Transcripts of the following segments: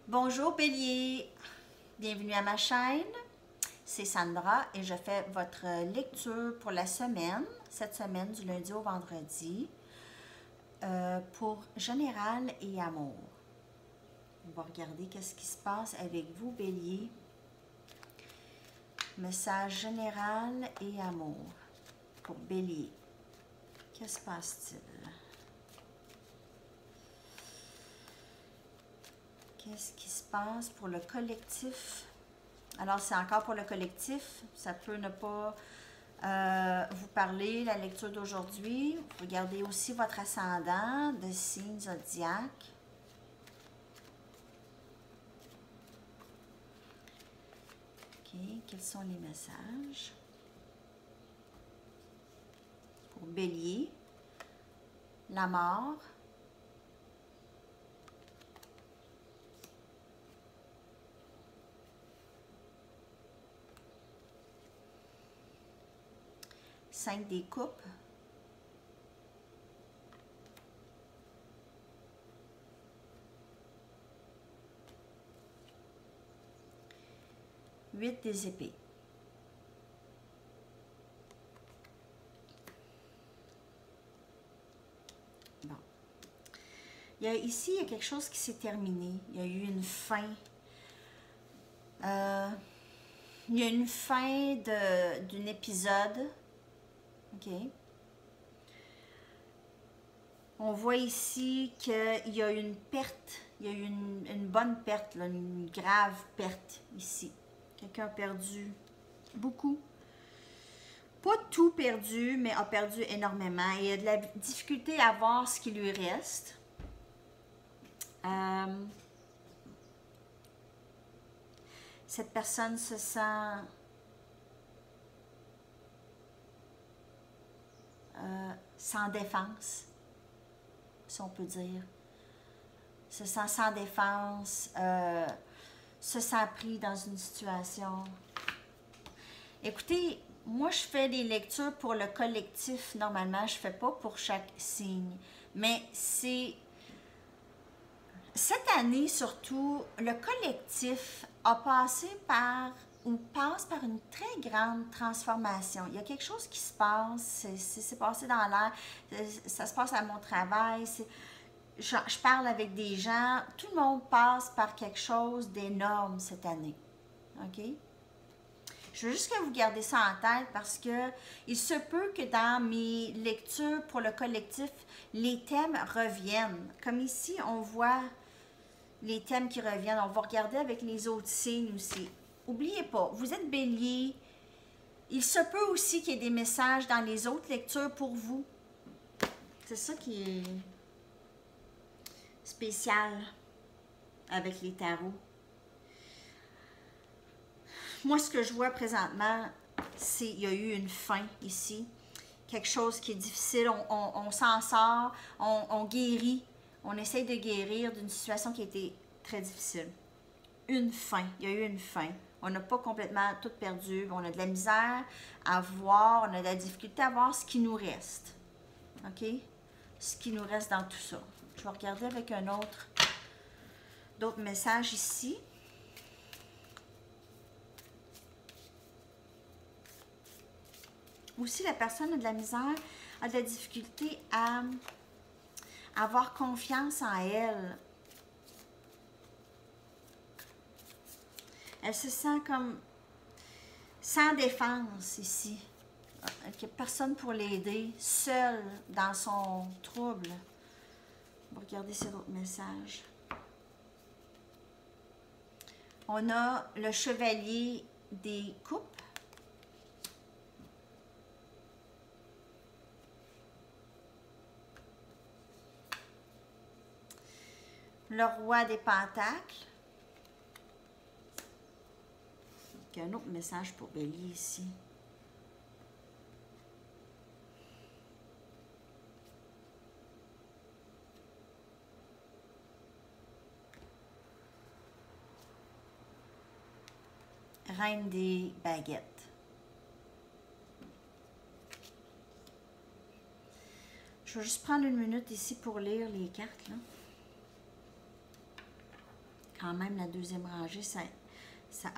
Bonjour Bélier, bienvenue à ma chaîne, c'est Sandra et je fais votre lecture pour la semaine, cette semaine du lundi au vendredi, pour général et amour. On va regarder qu'est-ce qui se passe avec vous Bélier. Message général et amour pour Bélier. Que se passe-t-il? Qu'est-ce qui se passe pour le collectif? Alors, c'est encore pour le collectif. Ça peut ne pas vous parler, la lecture d'aujourd'hui. Regardez aussi votre ascendant de signe zodiaque. OK. Quels sont les messages? Pour Bélier, la mort. Cinq des coupes. Huit des épées. Bon. Ici, il y a quelque chose qui s'est terminé. Il y a eu une fin. Il y a une fin d'un épisode. OK. On voit ici qu'il y a une perte. Il y a eu une bonne perte, là, une grave perte ici. Quelqu'un a perdu beaucoup. Pas tout perdu, mais a perdu énormément. Il y a de la difficulté à voir ce qui lui reste. Cette personne se sent sans défense, si on peut dire. Se sent sans défense, se sent pris dans une situation. Écoutez, moi je fais des lectures pour le collectif, normalement, je ne fais pas pour chaque signe. Mais c'est... Cette année, surtout, le collectif a passé par... ou passe par une très grande transformation. Il y a quelque chose qui se passe, c'est passé dans l'air, ça se passe à mon travail, je parle avec des gens, tout le monde passe par quelque chose d'énorme cette année. OK? Je veux juste que vous gardez ça en tête parce que il se peut que dans mes lectures pour le collectif, les thèmes reviennent. Comme ici, on voit les thèmes qui reviennent. On va regarder avec les autres signes aussi. N'oubliez pas, vous êtes Bélier. Il se peut aussi qu'il y ait des messages dans les autres lectures pour vous. C'est ça qui est spécial avec les tarots. Moi, ce que je vois présentement, c'est qu'il y a eu une fin ici. Quelque chose qui est difficile. On s'en sort, on guérit. On essaye de guérir d'une situation qui a été très difficile. Une fin. Il y a eu une fin. On n'a pas complètement tout perdu. On a de la misère à voir, on a de la difficulté à voir ce qui nous reste. OK? Ce qui nous reste dans tout ça. Je vais regarder avec un autre, d'autres messages ici. Aussi, la personne a de la misère, a de la difficulté à avoir confiance en elle. Elle se sent comme sans défense ici. Il n'y a personne pour l'aider, seule dans son trouble. On va regarder ces autres messages. On a le chevalier des coupes. Le roi des pentacles. Il y a un autre message pour Bélier ici. Reine des baguettes. Je vais juste prendre une minute ici pour lire les cartes, là. Quand même, la deuxième rangée, ça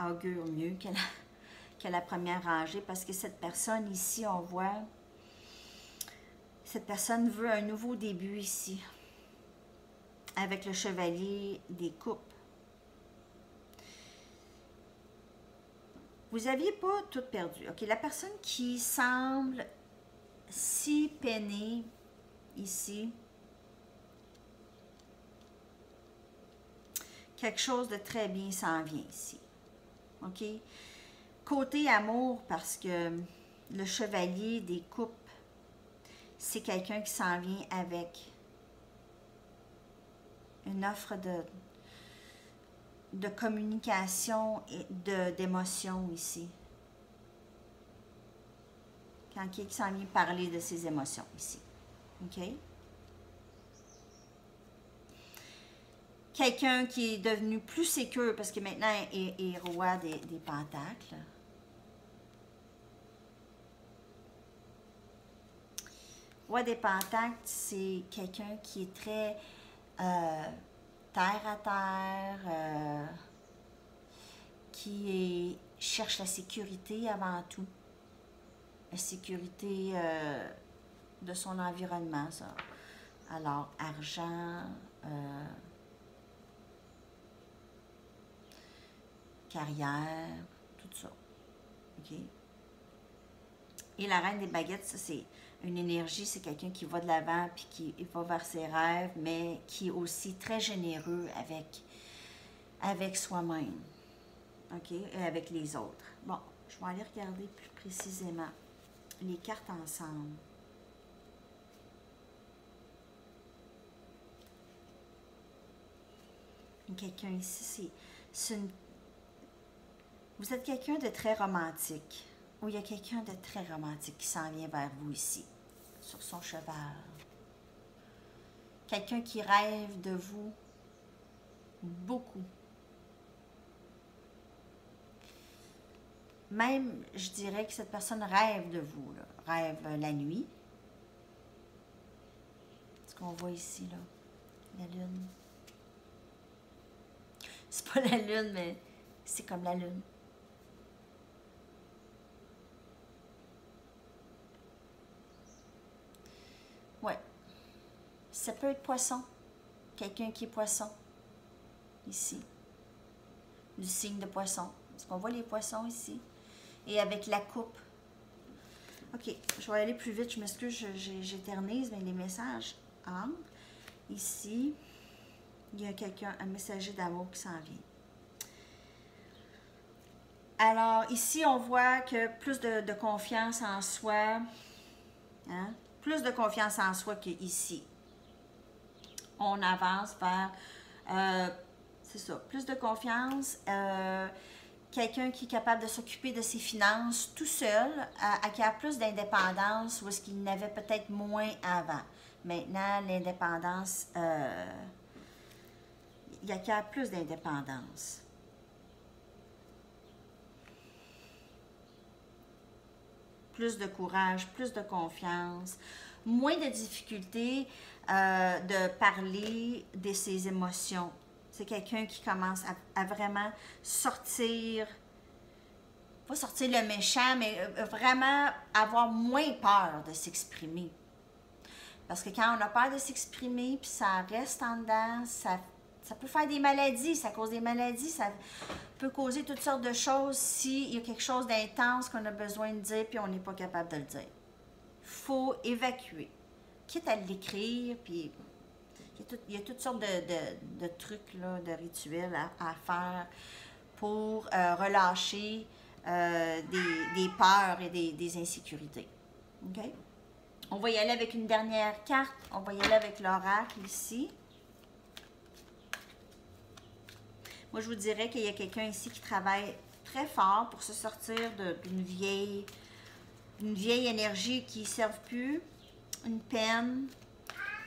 augure mieux que la première rangée, parce que cette personne ici, on voit, cette personne veut un nouveau début ici, avec le chevalier des coupes. Vous n'aviez pas tout perdu. OK, la personne qui semble si peinée ici, quelque chose de très bien s'en vient ici. OK? Côté amour, parce que le chevalier des coupes, c'est quelqu'un qui s'en vient avec une offre de communication et d'émotion ici. Quand qui s'en vient parler de ses émotions ici. OK? Quelqu'un qui est devenu plus sécure parce que maintenant est roi des pentacles. Roi des pentacles, c'est quelqu'un qui est très terre à terre, cherche la sécurité avant tout. La sécurité de son environnement, ça. Alors, argent, carrière, tout ça. OK? Et la reine des baguettes, ça, c'est une énergie, c'est quelqu'un qui va de l'avant puis qui va vers ses rêves, mais qui est aussi très généreux avec soi-même. OK? Et avec les autres. Bon, je vais aller regarder plus précisément les cartes ensemble. Quelqu'un ici, c'est une... Vous êtes quelqu'un de très romantique. Ou il y a quelqu'un de très romantique qui s'en vient vers vous ici, sur son cheval. Quelqu'un qui rêve de vous beaucoup. Même, je dirais que cette personne rêve de vous, là. Rêve la nuit. Ce qu'on voit ici, là, la lune. C'est pas la lune, mais c'est comme la lune. Ouais. Ça peut être poisson. Quelqu'un qui est poisson. Ici. Du signe de poisson. Est-ce qu'on voit les poissons ici? Et avec la coupe. OK. Je vais aller plus vite. Je m'excuse, j'éternise, mais les messages entrent. Ici, il y a quelqu'un, un messager d'amour qui s'en vient. Alors, ici, on voit que plus de confiance en soi. Hein? Plus de confiance en soi qu'ici. On avance vers, c'est ça, plus de confiance. Quelqu'un qui est capable de s'occuper de ses finances tout seul, acquiert plus d'indépendance où est-ce qu'il n'avait peut-être moins avant. Maintenant, l'indépendance, il acquiert plus d'indépendance. Plus de courage, plus de confiance, moins de difficultés de parler de ses émotions. C'est quelqu'un qui commence à vraiment sortir, pas sortir le méchant, mais vraiment avoir moins peur de s'exprimer. Parce que quand on a peur de s'exprimer, puis ça reste en dedans, ça peut faire des maladies, ça cause des maladies, ça peut causer toutes sortes de choses s'il y a quelque chose d'intense qu'on a besoin de dire, puis on n'est pas capable de le dire. Il faut évacuer. Quitte à l'écrire, puis il y a toutes sortes de trucs, là, de rituels à faire pour relâcher des peurs et des insécurités. OK? On va y aller avec une dernière carte. On va y aller avec l'oracle ici. Moi, je vous dirais qu'il y a quelqu'un ici qui travaille très fort pour se sortir d'une vieille énergie qui ne serve plus, une peine.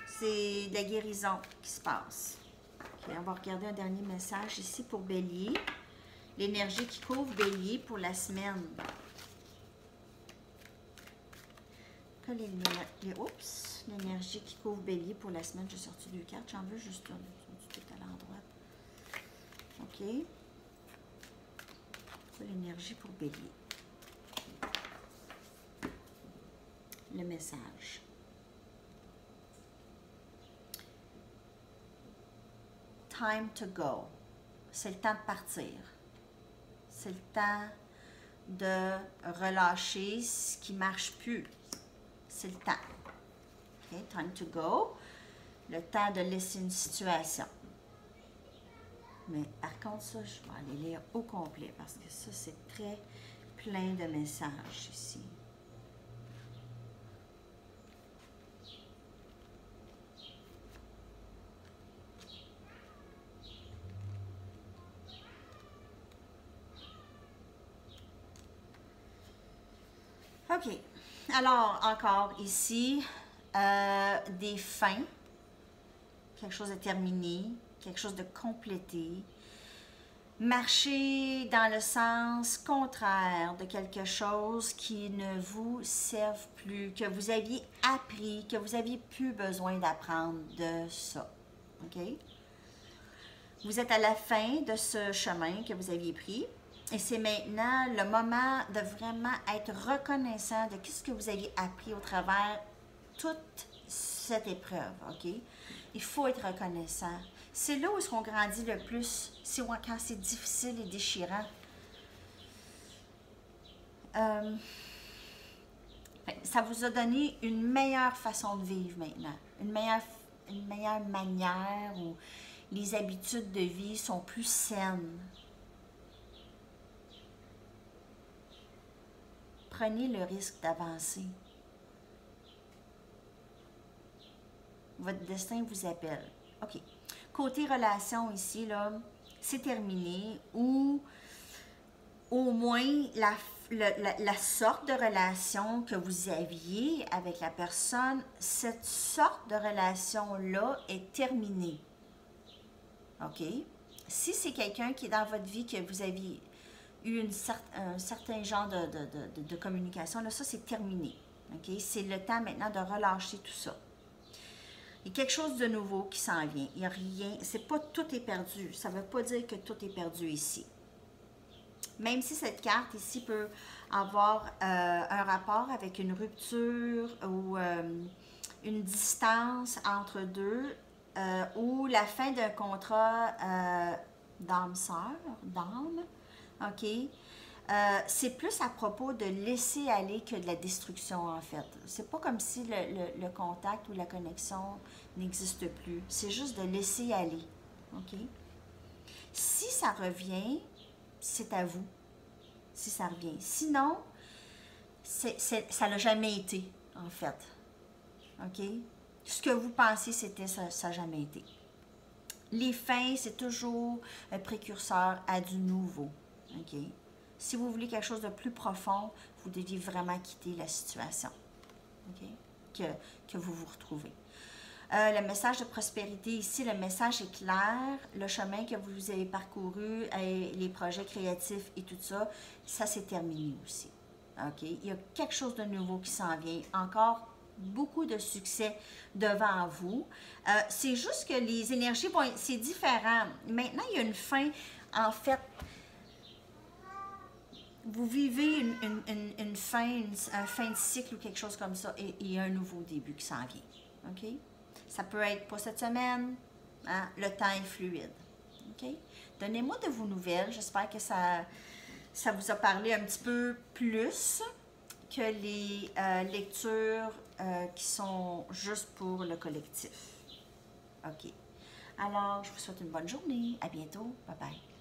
C'est de la guérison qui se passe. Okay, on va regarder un dernier message ici pour Bélier. L'énergie qui couvre Bélier pour la semaine. Oups, l'énergie qui couvre Bélier pour la semaine. J'ai sorti deux cartes. J'en veux juste une. Sont tout à l'endroit. OK? C'est l'énergie pour Bélier. Le message. Time to go. C'est le temps de partir. C'est le temps de relâcher ce qui ne marche plus. C'est le temps. OK? Time to go. Le temps de laisser une situation. Mais par contre, ça, je vais aller lire au complet parce que ça, c'est très plein de messages ici. OK. Alors, encore ici, des fins. Quelque chose de terminé, quelque chose de complété. Marcher dans le sens contraire de quelque chose qui ne vous serve plus, que vous aviez appris, que vous aviez plus besoin d'apprendre de ça. OK? Vous êtes à la fin de ce chemin que vous aviez pris. Et c'est maintenant le moment de vraiment être reconnaissant de ce que vous aviez appris au travers toute cette épreuve, OK? Il faut être reconnaissant. C'est là où est-ce qu'on grandit le plus, c'est quand c'est difficile et déchirant. Ça vous a donné une meilleure façon de vivre maintenant, une meilleure manière où les habitudes de vie sont plus saines. Prenez le risque d'avancer. Votre destin vous appelle. OK. Côté relation ici, là, c'est terminé ou au moins la sorte de relation que vous aviez avec la personne, cette sorte de relation-là est terminée. OK? Si c'est quelqu'un qui est dans votre vie, que vous aviez eu un certain genre de communication, là, ça c'est terminé. OK? C'est le temps maintenant de relâcher tout ça. Il y a quelque chose de nouveau qui s'en vient. Il n'y a rien, c'est pas tout est perdu. Ça ne veut pas dire que tout est perdu ici. Même si cette carte ici peut avoir un rapport avec une rupture ou une distance entre deux ou la fin d'un contrat d'âme-sœur, d'âme, OK? C'est plus à propos de laisser aller que de la destruction, en fait. C'est pas comme si le contact ou la connexion n'existe plus. C'est juste de laisser aller, OK? Si ça revient, c'est à vous. Si ça revient. Sinon, ça n'a jamais été, en fait. OK? Ce que vous pensez, c'était ça n'a jamais été. Les fins, c'est toujours un précurseur à du nouveau. OK? Si vous voulez quelque chose de plus profond, vous deviez vraiment quitter la situation, OK? Que vous vous retrouvez. Le message de prospérité ici, le message est clair. Le chemin que vous avez parcouru, les projets créatifs et tout ça, ça s'est terminé aussi. OK? Il y a quelque chose de nouveau qui s'en vient. Encore beaucoup de succès devant vous. C'est juste que les énergies, bon, c'est différent. Maintenant, il y a une fin, en fait. Vous vivez une fin, un fin de cycle ou quelque chose comme ça, et il y a un nouveau début qui s'en vient. OK? Ça peut être pas cette semaine, hein? Le temps est fluide. OK? Donnez-moi de vos nouvelles. J'espère que ça vous a parlé un petit peu plus que les lectures qui sont juste pour le collectif. OK? Alors, je vous souhaite une bonne journée. À bientôt. Bye bye.